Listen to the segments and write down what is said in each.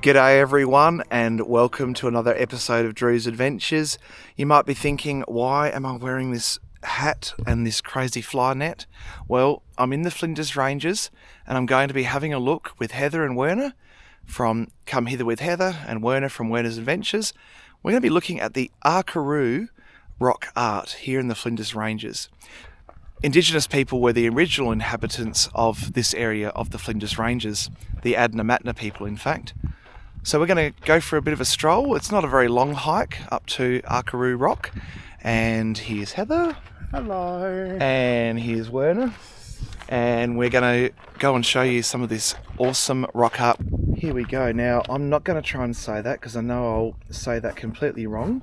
G'day everyone, and welcome to another episode of Drew's Adventures. You might be thinking, why am I wearing this hat and this crazy fly net? Well, I'm in the Flinders Ranges and I'm going to be having a look with Heather and Werner from Come Hither with Heather and Werner from Werner's Adventures. We're going to be looking at the Arkaroo Rock art here in the Flinders Ranges. Indigenous people were the original inhabitants of this area of the Flinders Ranges, the Adnyamathanha people in fact. So we're going to go for a bit of a stroll. It's not a very long hike up to Arkaroo Rock. And here's Heather. Hello. And here's Werner. And we're going to go and show you some of this awesome rock art. Here we go. Now, I'm not going to try and say that because I know I'll say that completely wrong.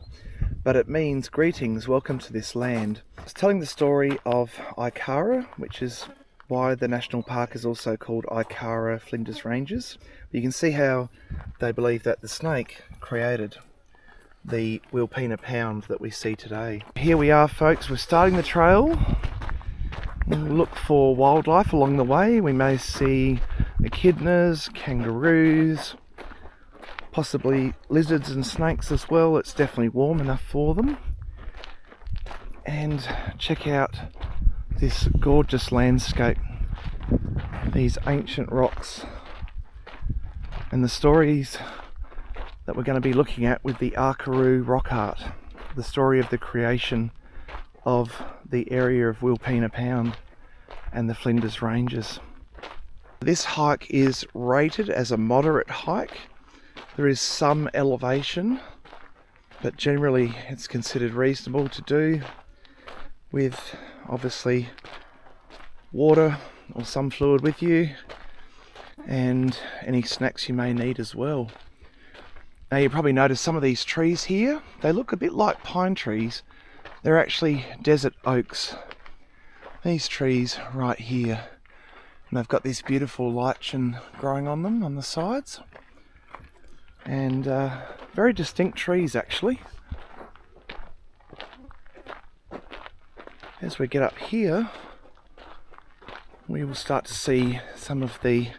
But it means greetings, welcome to this land. It's telling the story of Ikara, which is why the national park is also called Ikara-Flinders Ranges. You can see how they believe that the snake created the Wilpena pound that we see today. Here we are, folks. We're starting the trail. We'll look for wildlife along the way. We may see echidnas, kangaroos, possibly lizards and snakes as well. It's definitely warm enough for them. And check out this gorgeous landscape, these ancient rocks, and the stories that we're going to be looking at with the Arkaroo Rock art, the story of the creation of the area of Wilpena Pound and the Flinders Ranges. This hike is rated as a moderate hike. There is some elevation, but generally it's considered reasonable to do, with obviously water or some fluid with you and any snacks you may need as well. Now you probably noticed some of these trees here, they look a bit like pine trees. They're actually desert oaks. These trees right here, and they've got this beautiful lichen growing on them on the sides, and very distinct trees actually. As we get up here, we will start to see some of the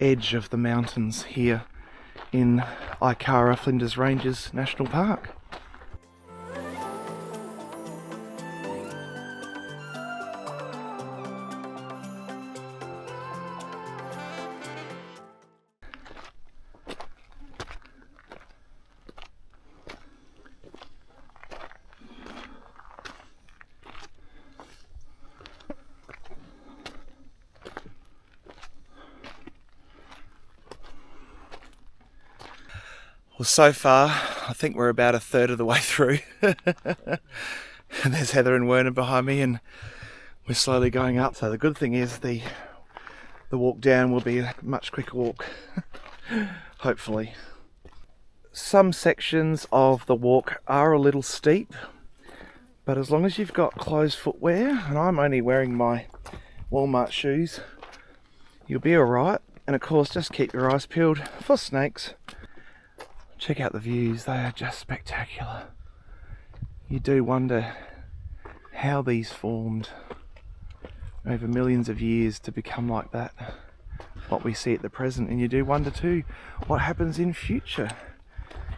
edge of the mountains here in Ikara-Flinders Ranges National Park. Well, so far, I think we're about a third of the way through. And there's Heather and Werner behind me, and we're slowly going up. So the good thing is the walk down will be a much quicker walk, hopefully. Some sections of the walk are a little steep, but as long as you've got closed footwear, and I'm only wearing my Walmart shoes, you'll be alright. And of course, just keep your eyes peeled for snakes. Check out the views, they are just spectacular. You do wonder how these formed over millions of years to become like that, what we see at the present. And you do wonder too, what happens in future,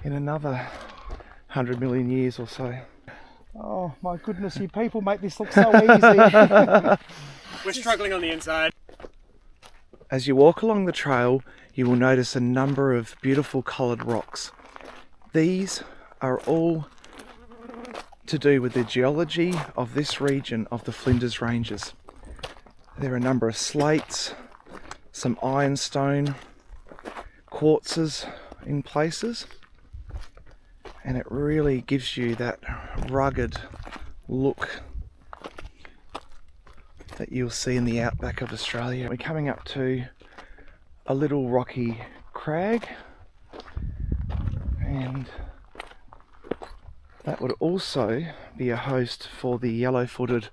in another 100 million years or so. Oh my goodness, you people make this look so easy. We're struggling on the inside. As you walk along the trail, you will notice a number of beautiful coloured rocks. These are all to do with the geology of this region of the Flinders Ranges. There are a number of slates, some ironstone, quartzes in places, and it really gives you that rugged look that you'll see in the outback of Australia. We're coming up to a little rocky crag, and that would also be a host for the yellow-footed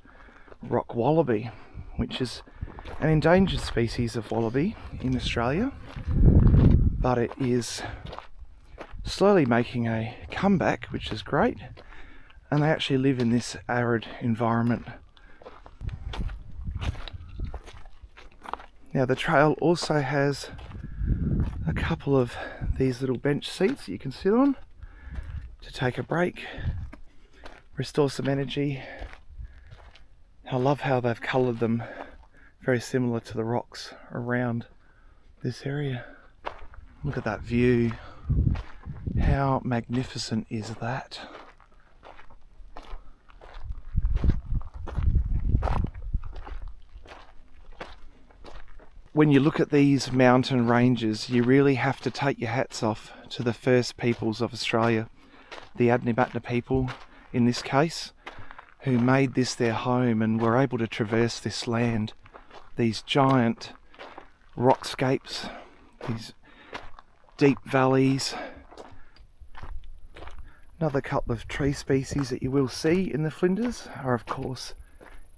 rock wallaby, which is an endangered species of wallaby in Australia, but it is slowly making a comeback, which is great, and they actually live in this arid environment. Now the trail also has a couple of these little bench seats that you can sit on to take a break, restore some energy. I love how they've coloured them very similar to the rocks around this area. Look at that view. How magnificent is that? When you look at these mountain ranges, you really have to take your hats off to the first peoples of Australia, the Adnyamathanha people in this case, who made this their home and were able to traverse this land, these giant rockscapes, these deep valleys. Another couple of tree species that you will see in the Flinders are of course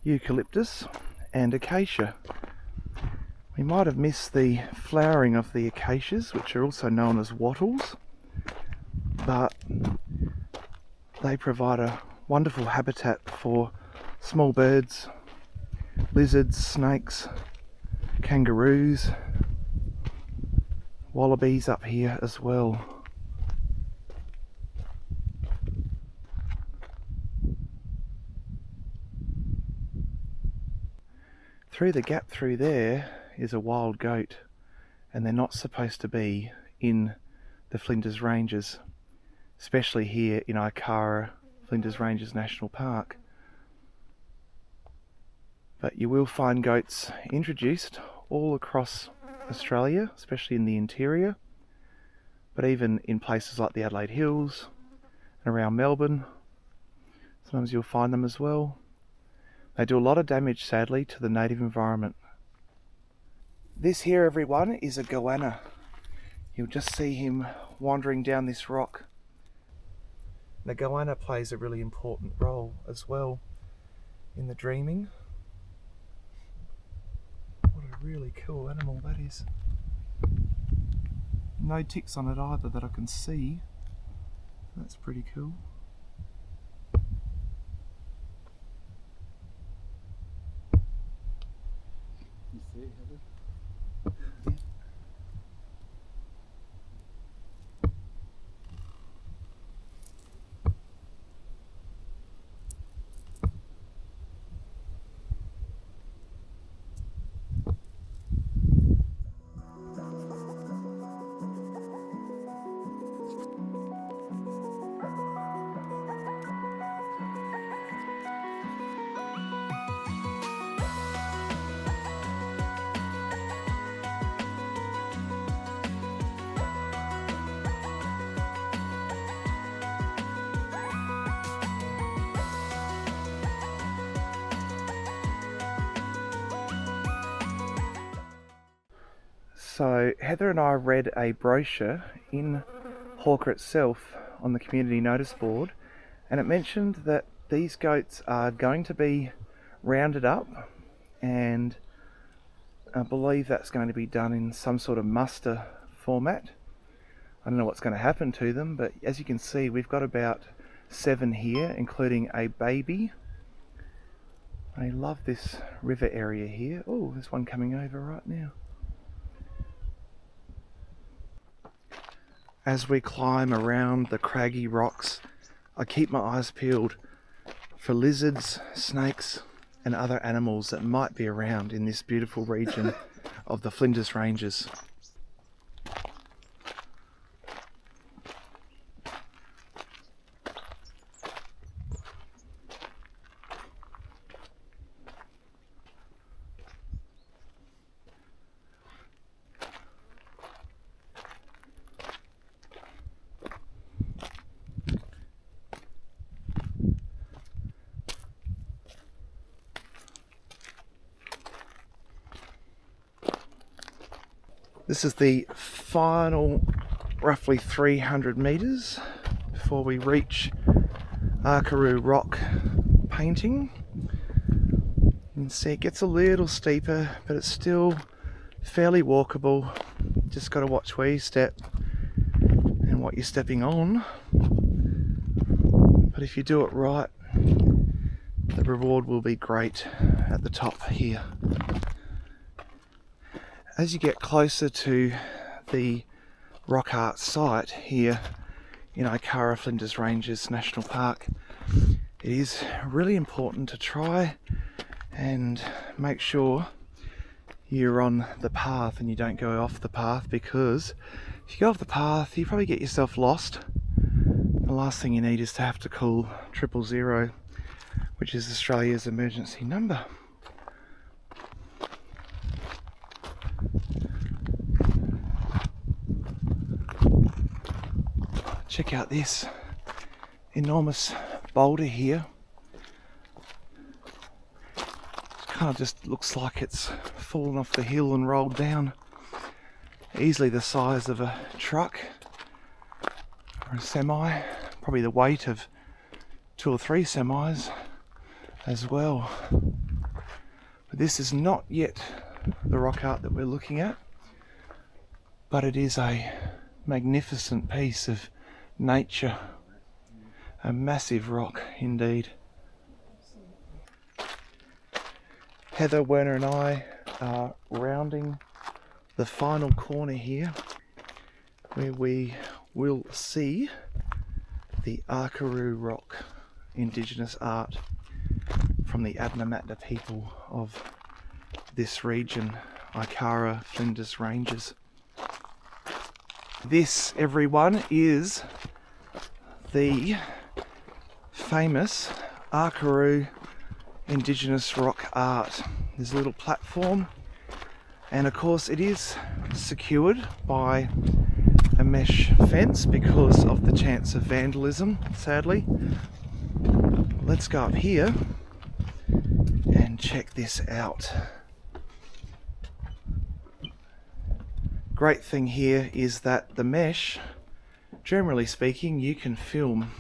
eucalyptus and acacia. We might have missed the flowering of the acacias, which are also known as wattles, but they provide a wonderful habitat for small birds, lizards, snakes, kangaroos, wallabies up here as well. Through the gap through there is a wild goat, and they're not supposed to be in the Flinders Ranges, especially here in Ikara-Flinders Ranges National Park. But you will find goats introduced all across Australia, especially in the interior, but even in places like the Adelaide Hills and around Melbourne, sometimes you'll find them as well. They do a lot of damage, sadly, to the native environment. This here, everyone, is a goanna. You'll just see him wandering down this rock. The goanna plays a really important role as well in the dreaming. What a really cool animal that is. No ticks on it either that I can see. That's pretty cool. You see, Heather? So Heather and I read a brochure in Hawker itself on the community notice board, and it mentioned that these goats are going to be rounded up, and I believe that's going to be done in some sort of muster format. I don't know what's going to happen to them, but as you can see, we've got about 7 here, including a baby. I love this river area here. Oh, there's one coming over right now. As we climb around the craggy rocks, I keep my eyes peeled for lizards, snakes and other animals that might be around in this beautiful region of the Flinders Ranges. This is the final roughly 300 metres before we reach Arkaroo Rock painting. You can see it gets a little steeper, but it's still fairly walkable. Just got to watch where you step and what you're stepping on. But if you do it right, the reward will be great at the top here. As you get closer to the rock art site here in Ikara-Flinders Ranges National Park, it is really important to try and make sure you're on the path and you don't go off the path, because if you go off the path you probably get yourself lost. The last thing you need is to have to call 000, which is Australia's emergency number. Check out this enormous boulder here. It kind of just looks like it's fallen off the hill and rolled down. Easily the size of a truck or a semi, probably the weight of 2 or 3 semis as well. But this is not yet the rock art that we're looking at, but it is a magnificent piece of nature, a massive rock indeed. Heather, Werner and I are rounding the final corner here where we will see the Arkaroo Rock indigenous art from the Adnyamathanha people of this region, Ikara-Flinders Ranges. This, everyone, is the famous Arkaroo indigenous rock art. There's a little platform, and of course it is secured by a mesh fence because of the chance of vandalism, sadly. Let's go up here and check this out. Great thing here is that the mesh, generally speaking, you can film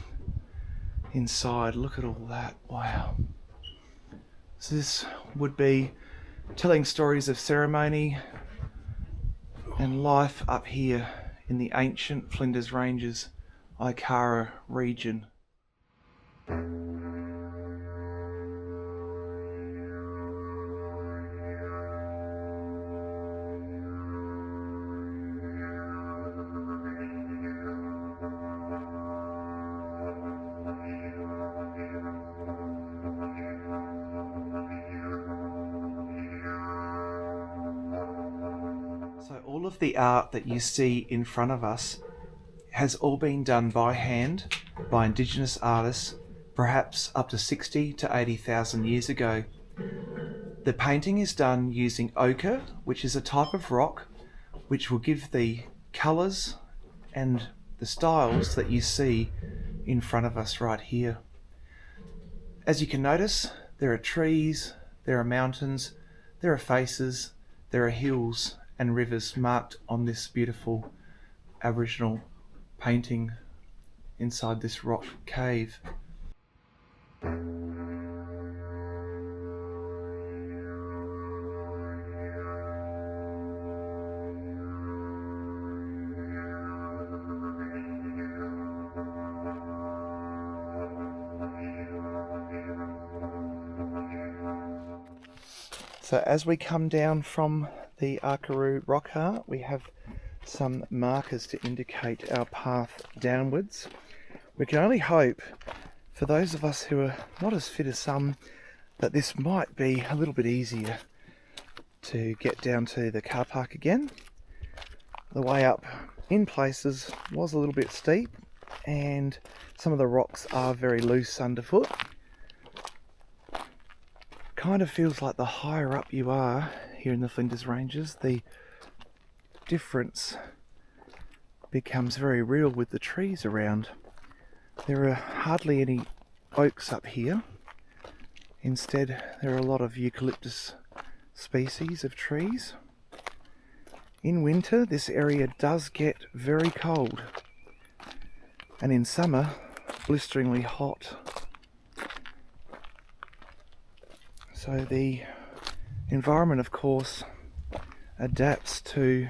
inside. Look at all that, wow. So this would be telling stories of ceremony and life up here in the ancient Flinders Ranges, Ikara region. So all of the art that you see in front of us has all been done by hand by Indigenous artists, perhaps up to 60 to 80,000 years ago. The painting is done using ochre, which is a type of rock which will give the colours and the styles that you see in front of us right here. As you can notice, there are trees, there are mountains, there are faces, there are hills and rivers marked on this beautiful Aboriginal painting inside this rock cave. So as we come down from the Arkaroo Rock art, we have some markers to indicate our path downwards. We can only hope, for those of us who are not as fit as some, that this might be a little bit easier to get down to the car park again. The way up in places was a little bit steep, and some of the rocks are very loose underfoot. Kind of feels like the higher up you are here in the Flinders Ranges, the difference becomes very real with the trees around. There are hardly any oaks up here. Instead, there are a lot of eucalyptus species of trees. In winter, this area does get very cold, and in summer, blisteringly hot. So the environment, of course, adapts to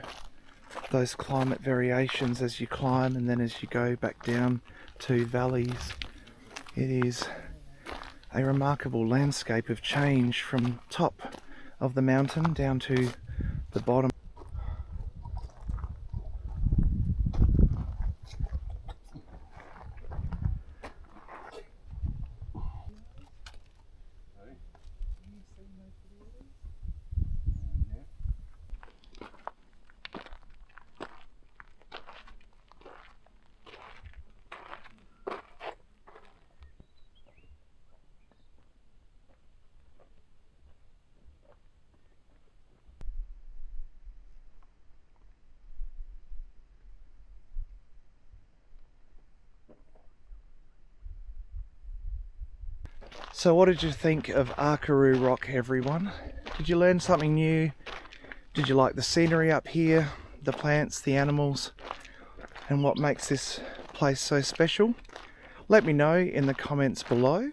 those climate variations as you climb and then as you go back down to valleys. It is a remarkable landscape of change from top of the mountain down to the bottom. So what did you think of Arkaroo Rock, everyone? Did you learn something new? Did you like the scenery up here, the plants, the animals, and what makes this place so special? Let me know in the comments below.